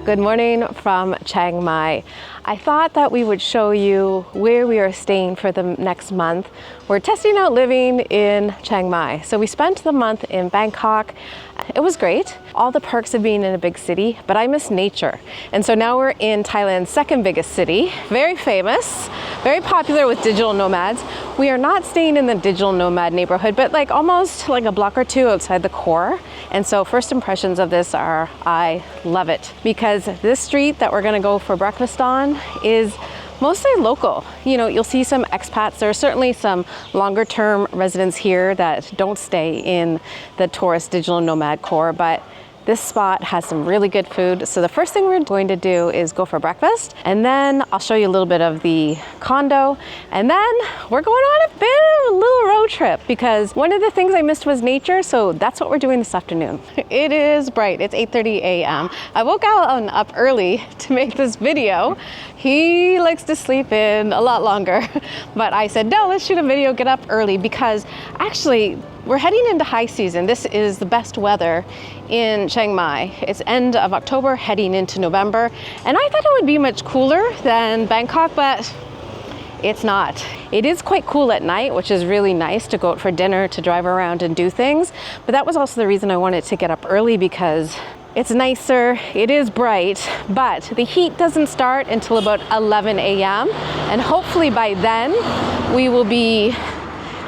Good morning from Chiang Mai. I thought that we would show you where we are staying for the next month. We're testing out living in Chiang Mai. So we spent the month in Bangkok. It was great. All the perks of being in a big city, but I miss nature. And so now we're in Thailand's second biggest city, very famous, very popular with digital nomads. We are not staying in the digital nomad neighborhood, but almost like a block or two outside the core. And so first impressions of this are, I love it, because this street that we're gonna go for breakfast on is mostly local. You know, you'll see some expats. There are certainly some longer term residents here that don't stay in the tourist digital nomad core, but this spot has some really good food. So the first thing we're going to do is go for breakfast, and then I'll show you a little bit of the condo, and then we're going on a little road trip, because one of the things I missed was nature, so that's what we're doing this afternoon. It is bright, it's 8:30 a.m. I woke Alan up early to make this video. He likes to sleep in a lot longer, but I said, no, let's shoot a video, get up early, because actually we're heading into high season. This is the best weather in Chiang Mai. It's end of October, heading into November. And I thought it would be much cooler than Bangkok, but it's not. It is quite cool at night, which is really nice to go out for dinner, to drive around and do things. But that was also the reason I wanted to get up early, because it's nicer, it is bright, but the heat doesn't start until about 11 a.m. And hopefully by then we will be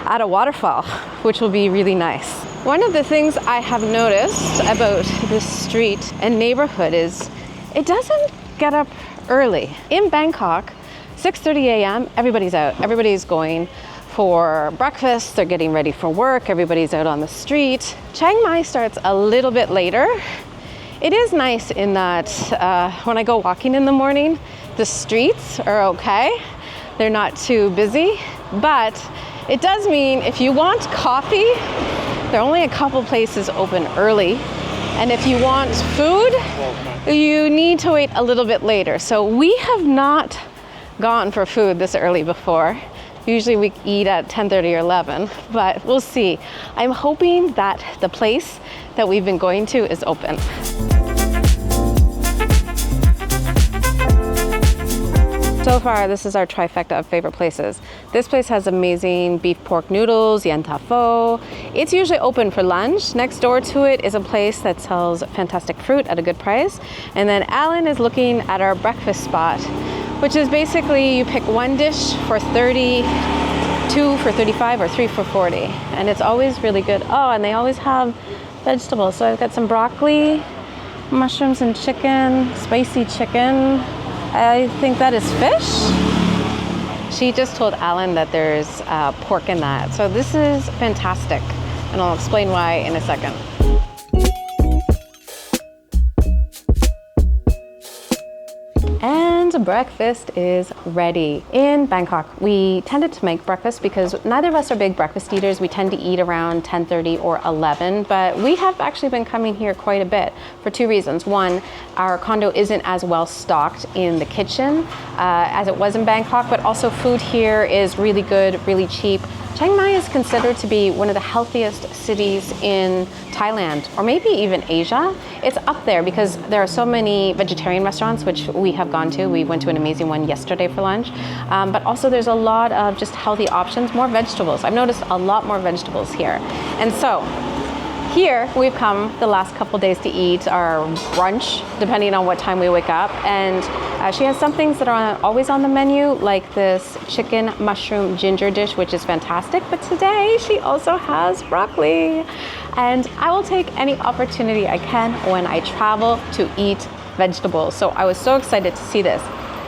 at a waterfall, which will be really nice. One of the things I have noticed about this street and neighborhood is it doesn't get up early. In Bangkok, 6:30 a.m., everybody's out. Everybody's going for breakfast, they're getting ready for work, everybody's out on the street. Chiang Mai starts a little bit later. It is nice in that when I go walking in the morning, the streets are okay. They're not too busy, but it does mean if you want coffee, there are only a couple places open early. And if you want food, you need to wait a little bit later. So we have not gone for food this early before. Usually we eat at 10:30 or 11, but we'll see. I'm hoping that the place that we've been going to is open. So far, this is our trifecta of favorite places. This place has amazing beef pork noodles, yen ta pho. It's usually open for lunch. Next door to it is a place that sells fantastic fruit at a good price. And then Alan is looking at our breakfast spot, which is basically you pick one dish for 30, two for 35, or three for 40. And it's always really good. Oh, and they always have vegetables. So I've got some broccoli, mushrooms and chicken, spicy chicken. I think that is fish. She just told Alan that there's pork in that. So this is fantastic. And I'll explain why in a second. And breakfast is ready. In Bangkok, we tended to make breakfast because neither of us are big breakfast eaters. We tend to eat around 10:30 or 11, but we have actually been coming here quite a bit for two reasons. One, our condo isn't as well stocked in the kitchen as it was in Bangkok, but also food here is really good, really cheap. Chiang Mai is considered to be one of the healthiest cities in Thailand, or maybe even Asia. It's up there because there are so many vegetarian restaurants, which we have gone to. We went to an amazing one yesterday for lunch. But also there's a lot of just healthy options, more vegetables. I've noticed a lot more vegetables here. And so here we've come the last couple days to eat our brunch, depending on what time we wake up. And she has some things that are always on the menu, like this chicken mushroom ginger dish, which is fantastic. But today she also has broccoli. And I will take any opportunity I can when I travel to eat vegetables. So I was so excited to see this.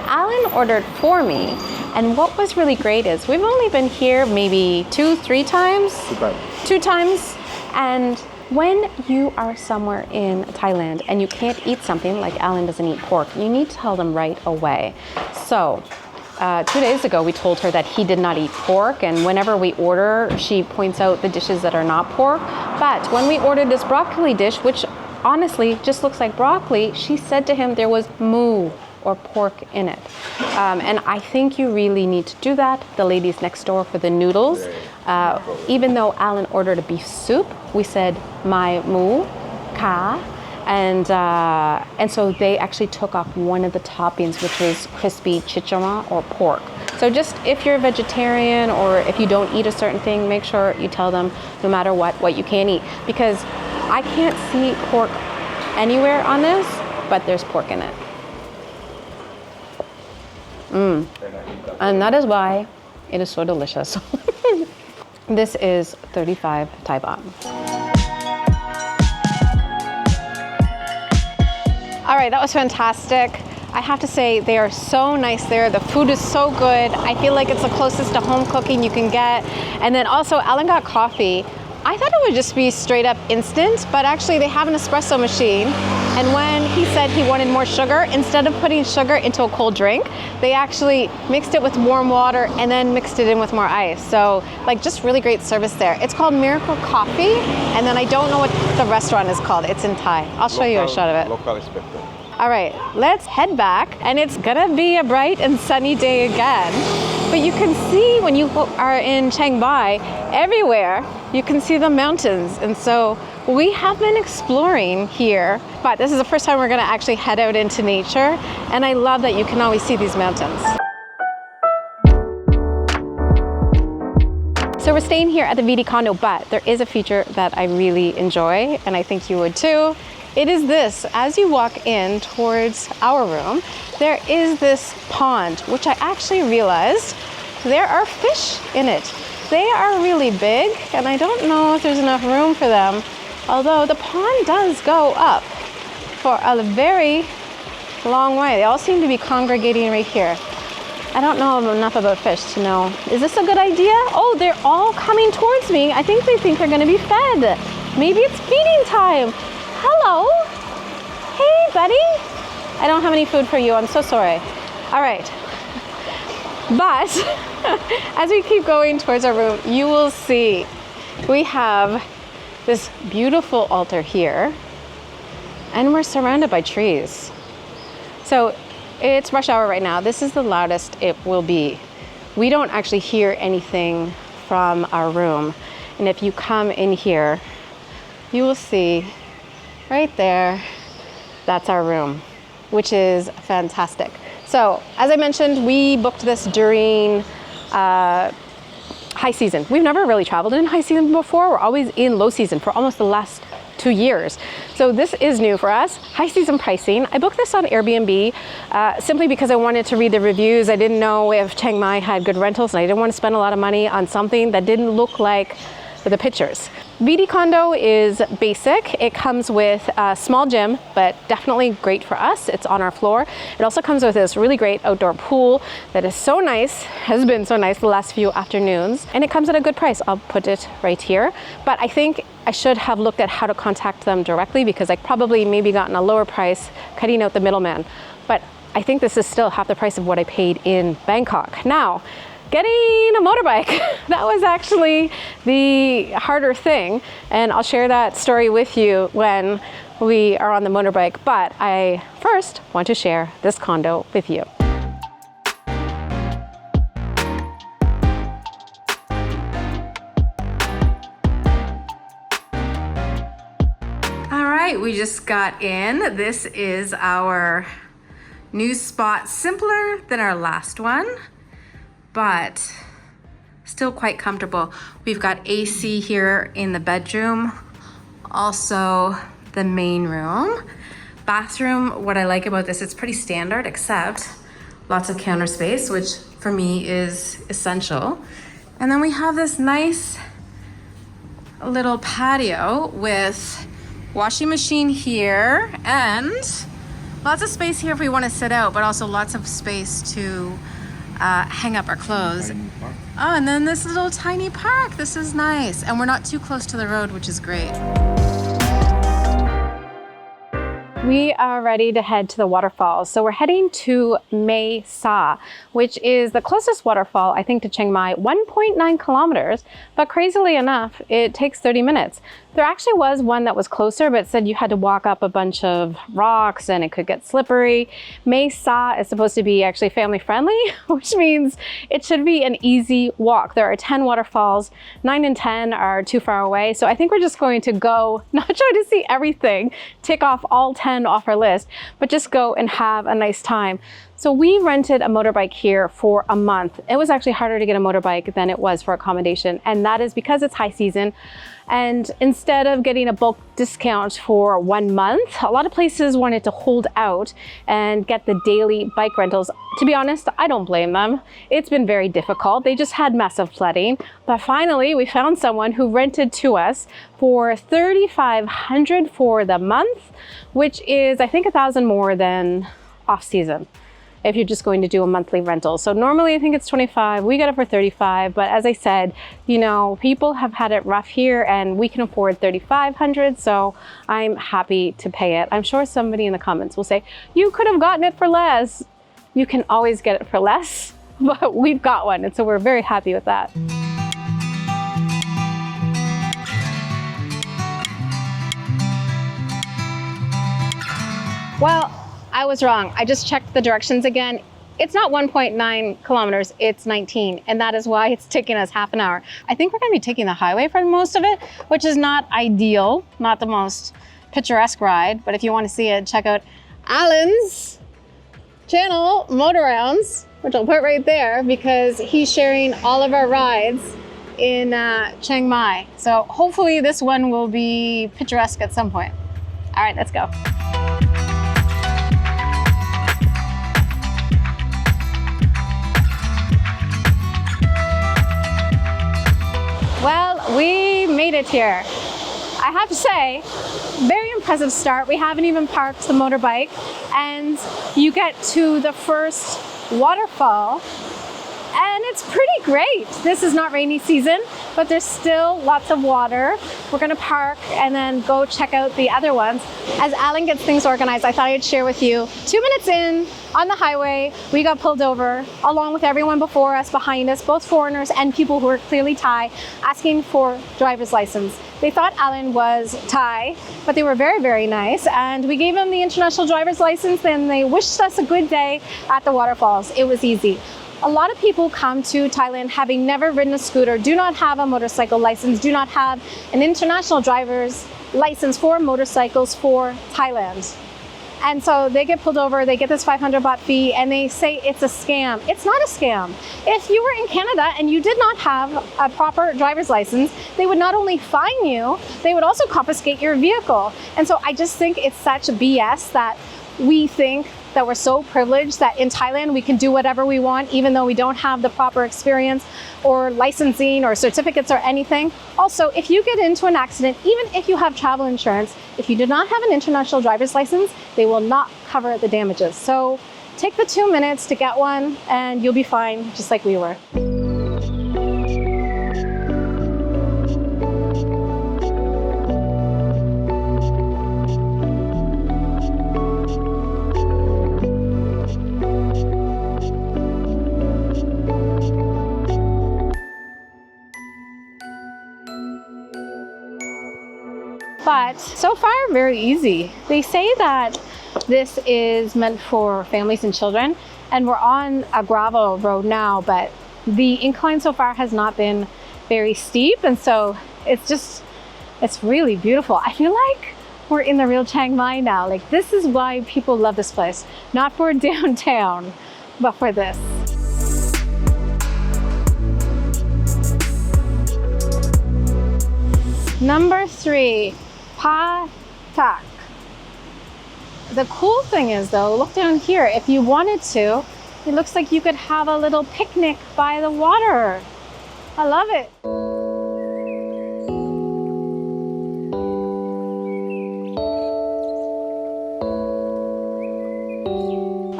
Alan ordered for me. And what was really great is we've only been here maybe 2-3 times. Two times. And when you are somewhere in Thailand and you can't eat something, like Alan doesn't eat pork, you need to tell them right away. So 2 days ago, we told her that he did not eat pork, and whenever we order, she points out the dishes that are not pork. But when we ordered this broccoli dish, which honestly just looks like broccoli, she said to him there was moo or pork in it. And I think you really need to do that. The ladies next door for the noodles, even though Alan ordered a beef soup, we said mai mu ka, And so they actually took off one of the toppings, which was crispy chichara or pork. So just if you're a vegetarian or if you don't eat a certain thing, make sure you tell them no matter what you can't eat. Because I can't see pork anywhere on this, but there's pork in it. And that is why it is so delicious. This is 35 Thai baht. All right, that was fantastic. I have to say they are so nice there. The food is so good. I feel like it's the closest to home cooking you can get. And then also Alan got coffee. I thought it would just be straight up instant, but actually they have an espresso machine. And when he said he wanted more sugar, instead of putting sugar into a cold drink, they actually mixed it with warm water and then mixed it in with more ice. So like just really great service there. It's called Miracle Coffee. And then I don't know what the restaurant is called. It's in Thai. I'll show you a shot of it. Local inspector. All right, let's head back, and it's gonna be a bright and sunny day again. But you can see when you are in Chiang Mai, everywhere you can see the mountains. And so we have been exploring here, but this is the first time we're gonna actually head out into nature. And I love that you can always see these mountains. So we're staying here at the VD Condo, but there is a feature that I really enjoy, and I think you would too. It is this: as you walk in towards our room, there is this pond, which I actually realized there are fish in it. They are really big, and I don't know if there's enough room for them, although the pond does go up for a very long way. They all seem to be congregating right here. I don't know enough about fish to know. Is this a good idea? Oh, they're all coming towards me. I think they think they're gonna be fed. Maybe it's feeding time. Hello. Hey, buddy. I don't have any food for you. I'm so sorry. All right. But as we keep going towards our room, you will see we have this beautiful altar here, and we're surrounded by trees. So it's rush hour right now. This is the loudest it will be. We don't actually hear anything from our room. And if you come in here, you will see right there, that's our room, which is fantastic. So as I mentioned, we booked this during high season. We've never really traveled in high season before. We're always in low season for almost the last 2 years. So this is new for us. High season pricing. I booked this on Airbnb simply because I wanted to read the reviews. I didn't know if Chiang Mai had good rentals, and I didn't want to spend a lot of money on something that didn't look like the pictures. VD Condo is basic. It comes with a small gym, but definitely great for us. It's on our floor. It also comes with this really great outdoor pool that is so nice, has been so nice the last few afternoons, and it comes at a good price. I'll put it right here. But I think I should have looked at how to contact them directly, because I probably maybe gotten a lower price, cutting out the middleman. But I think this is still half the price of what I paid in Bangkok. Now, getting a motorbike, that was actually the harder thing. And I'll share that story with you when we are on the motorbike. But I first want to share this condo with you. All right, we just got in. This is our new spot, simpler than our last one, but still quite comfortable. We've got AC here in the bedroom, also the main room. Bathroom, what I like about this, it's pretty standard, except lots of counter space, which for me is essential. And then we have this nice little patio with washing machine here and lots of space here if we want to sit out, but also lots of space to hang up our clothes. Oh, and then this little tiny park. This is nice. And we're not too close to the road, which is great. We are ready to head to the waterfalls. So we're heading to Mae Sa, which is the closest waterfall, I think, to Chiang Mai, 1.9 kilometers, but crazily enough, it takes 30 minutes. There actually was one that was closer, but said you had to walk up a bunch of rocks and it could get slippery. Mae Sa is supposed to be actually family friendly, which means it should be an easy walk. There are 10 waterfalls, 9 and 10 are too far away. So I think we're just going to go, not try to see everything, tick off all 10 off our list, but just go and have a nice time. So we rented a motorbike here for a month. It was actually harder to get a motorbike than it was for accommodation. And that is because it's high season. And instead of getting a bulk discount for 1 month, a lot of places wanted to hold out and get the daily bike rentals. To be honest, I don't blame them. It's been very difficult. They just had massive flooding. But finally, we found someone who rented to us for $3,500 for the month, which is, I think, $1,000 more than off season if you're just going to do a monthly rental. So normally I think it's 25, we got it for 35, but as I said, you know, people have had it rough here and we can afford 3,500, so I'm happy to pay it. I'm sure somebody in the comments will say, you could have gotten it for less. You can always get it for less, but we've got one, and so we're very happy with that. Well, I was wrong. I just checked the directions again. It's not 1.9 kilometers, it's 19. And that is why it's taking us half an hour. I think we're gonna be taking the highway for most of it, which is not ideal, not the most picturesque ride. But if you wanna see it, check out Alan's channel, Motor Rounds, which I'll put right there because he's sharing all of our rides in Chiang Mai. So hopefully this one will be picturesque at some point. All right, let's go. Well, we made it here. I have to say, very impressive start. We haven't even parked the motorbike, and you get to the first waterfall, and it's pretty great. This is not rainy season, but there's still lots of water. We're gonna park and then go check out the other ones. As Alan gets things organized, I thought I'd share with you, 2 minutes in on the highway, we got pulled over along with everyone before us, behind us, both foreigners and people who were clearly Thai, asking for driver's license. They thought Alan was Thai, but they were very, very nice. And we gave them the international driver's license, and they wished us a good day at the waterfalls. It was easy. A lot of people come to Thailand having never ridden a scooter, do not have a motorcycle license, do not have an international driver's license for motorcycles for Thailand. And so they get pulled over, they get this 500 baht fee, and they say it's a scam. It's not a scam. If you were in Canada and you did not have a proper driver's license, they would not only fine you, they would also confiscate your vehicle. And so I just think it's such BS that we think that we're so privileged that in Thailand we can do whatever we want, even though we don't have the proper experience or licensing or certificates or anything. Also, if you get into an accident, even if you have travel insurance, if you do not have an international driver's license, they will not cover the damages. So take the 2 minutes to get one and you'll be fine, just like we were. But so far, very easy. They say that this is meant for families and children, and we're on a gravel road now, but the incline so far has not been very steep, and so it's really beautiful. I feel like we're in the real Chiang Mai now. Like, this is why people love this place. Not for downtown, but for this. Number 3. Pa Tak. The cool thing is though, look down here. If you wanted to, it looks like you could have a little picnic by the water. I love it.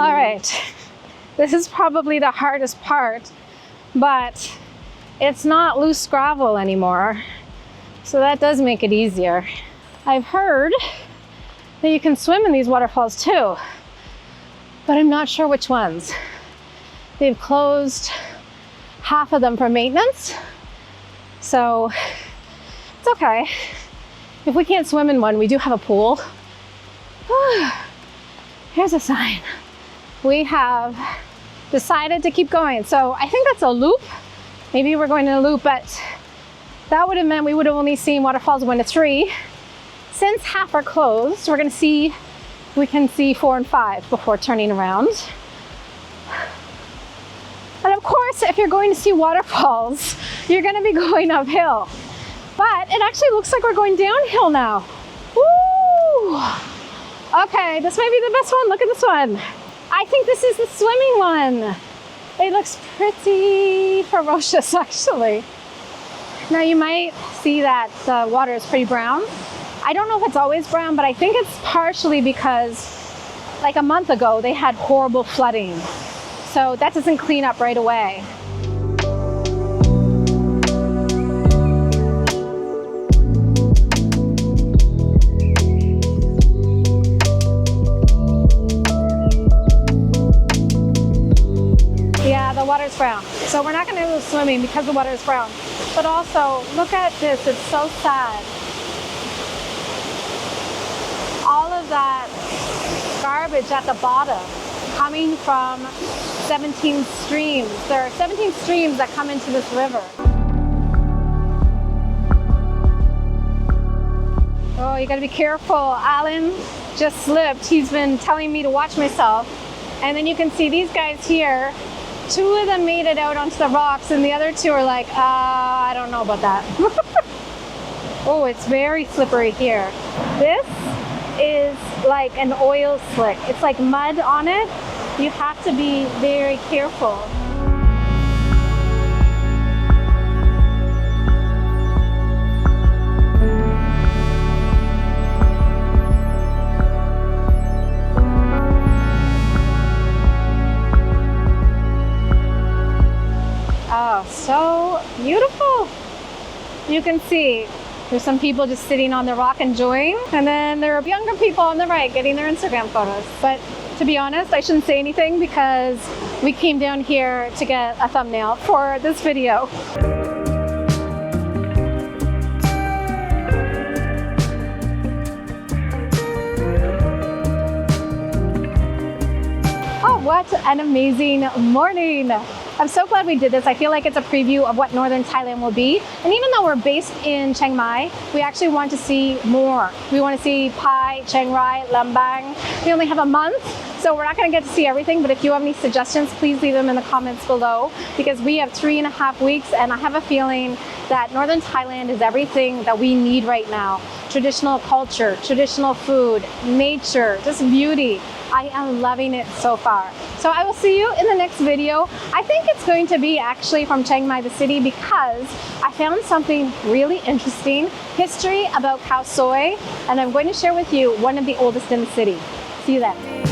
All right, this is probably the hardest part, but it's not loose gravel anymore. So that does make it easier. I've heard that you can swim in these waterfalls too, but I'm not sure which ones. They've closed half of them for maintenance, so it's okay. if we can't swim in one, we do have a pool. Here's a sign. We have decided to keep going. So I think that's a loop. Maybe we're going in a loop, but that would have meant we would have only seen waterfalls 1 to 3. Since half are closed, we're gonna see if we can see 4 and 5 before turning around. And of course, if you're going to see waterfalls, you're gonna be going uphill. But it actually looks like we're going downhill now. Woo! Okay, this might be the best one. Look at this one. I think this is the swimming one. It looks pretty ferocious, actually. Now you might see that the water is pretty brown. I don't know if it's always brown, but I think it's partially because like a month ago, they had horrible flooding. So that doesn't clean up right away. Yeah, the water's brown. So we're not gonna do swimming because the water is brown. But also, look at this, it's so sad. All of that garbage at the bottom coming from 17 streams. There are 17 streams that come into this river. Oh, you gotta be careful. Alan just slipped. He's been telling me to watch myself. And then you can see these guys here. 2 of them made it out onto the rocks and the other 2 are like, I don't know about that. Oh, it's very slippery here. This is like an oil slick. It's like mud on it. You have to be very careful. Oh, so beautiful. You can see there's some people just sitting on the rock enjoying, and then there are younger people on the right getting their Instagram photos. But to be honest, I shouldn't say anything because we came down here to get a thumbnail for this video. Oh, what an amazing morning. I'm so glad we did this. I feel like it's a preview of what northern Thailand will be. And even though we're based in Chiang Mai, we actually want to see more. We want to see Pai, Chiang Rai, Lambang. We only have a month, so we're not going to get to see everything. But if you have any suggestions, please leave them in the comments below, because we have 3.5 weeks, and I have a feeling that northern Thailand is everything that we need right now. Traditional culture, traditional food, nature, just beauty. I am loving it so far. So I will see you in the next video. I think it's going to be actually from Chiang Mai, the city, because I found something really interesting, history about khao soi, and I'm going to share with you one of the oldest in the city. See you then.